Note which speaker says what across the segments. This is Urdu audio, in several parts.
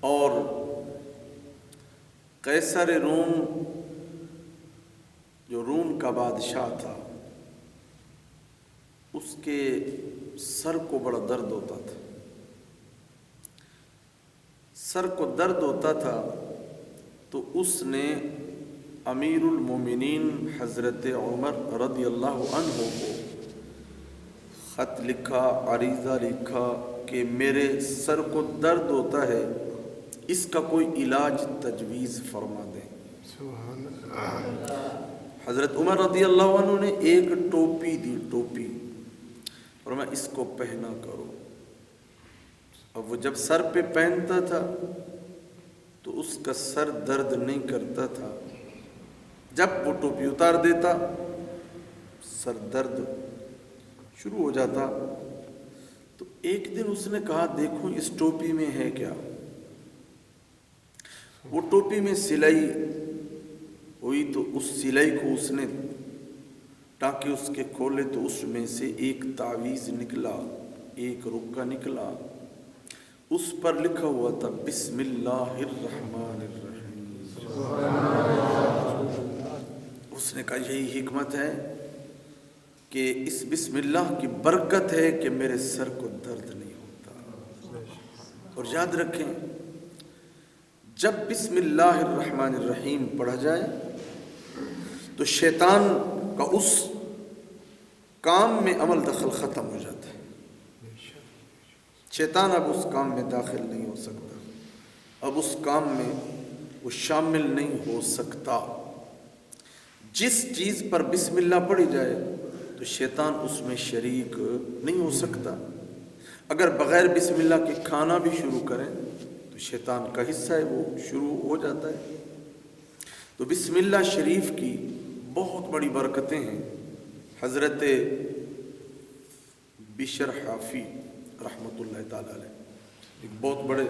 Speaker 1: اور قیصر روم جو روم کا بادشاہ تھا اس کے سر کو بڑا درد ہوتا تھا. سر کو درد ہوتا تھا تو اس نے امیر المومنین حضرت عمر رضی اللہ عنہ کو خط لکھا، عریضہ لکھا کہ میرے سر کو درد ہوتا ہے، اس کا کوئی علاج تجویز فرما دیں.
Speaker 2: سبحان اللہ.
Speaker 1: حضرت عمر رضی اللہ عنہ نے ایک ٹوپی دی، ٹوپی، اور میں اس کو پہنا کرو. اب وہ جب سر پہ پہنتا تھا تو اس کا سر درد نہیں کرتا تھا، جب وہ ٹوپی اتار دیتا سر درد شروع ہو جاتا. تو ایک دن اس نے کہا دیکھو اس ٹوپی میں ہے کیا. وہ ٹوپی میں سلائی ہوئی تو اس سلائی کو اس نے تاکہ اس کے کھولے تو اس میں سے ایک تعویذ نکلا، ایک رکا نکلا، اس پر لکھا ہوا تھا بسم اللہ الرحمن الرحیم. اس نے کہا یہی حکمت ہے کہ اس بسم اللہ کی برکت ہے کہ میرے سر کو درد نہیں ہوتا. اور یاد رکھیں جب بسم اللہ الرحمن الرحیم پڑھا جائے تو شیطان کا اس کام میں عمل دخل ختم ہو جاتا ہے. شیطان اب اس کام میں داخل نہیں ہو سکتا، اب اس کام میں وہ شامل نہیں ہو سکتا. جس چیز پر بسم اللہ پڑھی جائے تو شیطان اس میں شریک نہیں ہو سکتا. اگر بغیر بسم اللہ کے کھانا بھی شروع کریں تو شیطان کا حصہ ہے، وہ شروع ہو جاتا ہے. تو بسم اللہ شریف کی بہت بڑی برکتیں ہیں. حضرت بشر حافی رحمۃ اللہ تعالی علیہ ایک بہت بڑے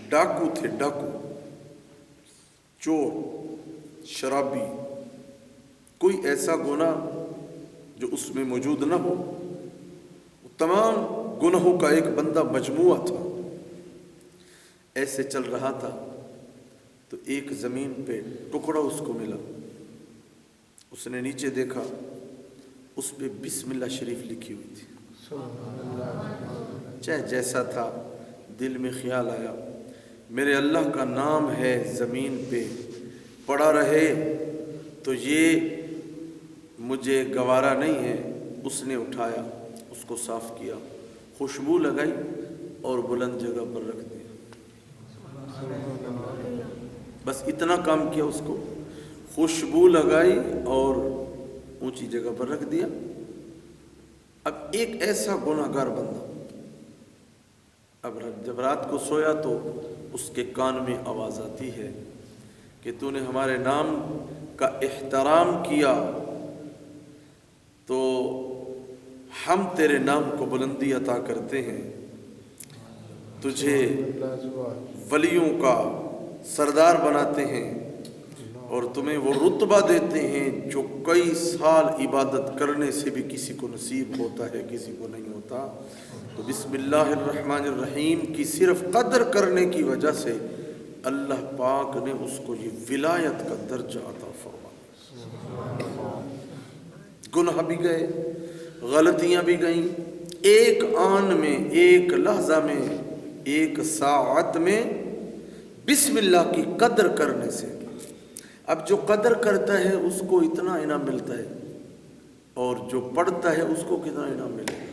Speaker 1: ڈاکو تھے، ڈاکو، چور، شرابی، کوئی ایسا گناہ جو اس میں موجود نہ ہو. تمام گناہوں کا ایک بندہ مجموعہ تھا. ایسے چل رہا تھا تو ایک زمین پہ ٹکڑا اس کو ملا. اس نے نیچے دیکھا، اس پہ بسم اللہ شریف لکھی ہوئی تھی. چاہے جیسا تھا، دل میں خیال آیا میرے اللہ کا نام ہے زمین پہ پڑا رہے تو یہ مجھے گوارا نہیں ہے. اس نے اٹھایا، اس کو صاف کیا، خوشبو لگائی اور بلند جگہ پر رکھ دیا. بس اتنا کام کیا، اس کو خوشبو لگائی اور اونچی جگہ پر رکھ دیا. اب ایک ایسا گناہگار بندہ اب جب رات کو سویا تو اس کے کان میں آواز آتی ہے کہ تو نے ہمارے نام کا احترام کیا تو ہم تیرے نام کو بلندی عطا کرتے ہیں، تجھے ولیوں کا سردار بناتے ہیں اور تمہیں وہ رتبہ دیتے ہیں جو کئی سال عبادت کرنے سے بھی کسی کو نصیب ہوتا ہے، کسی کو نہیں ہوتا. تو بسم اللہ الرحمن الرحیم کی صرف قدر کرنے کی وجہ سے اللہ پاک نے اس کو یہ ولایت کا درجہ عطا فرمایا. گناہ بھی گئے، غلطیاں بھی گئیں، ایک آن میں، ایک لحظہ میں، ایک ساعت میں بسم اللہ کی قدر کرنے سے. اب جو قدر کرتا ہے اس کو اتنا انعام ملتا ہے اور جو پڑھتا ہے اس کو کتنا انعام ملے.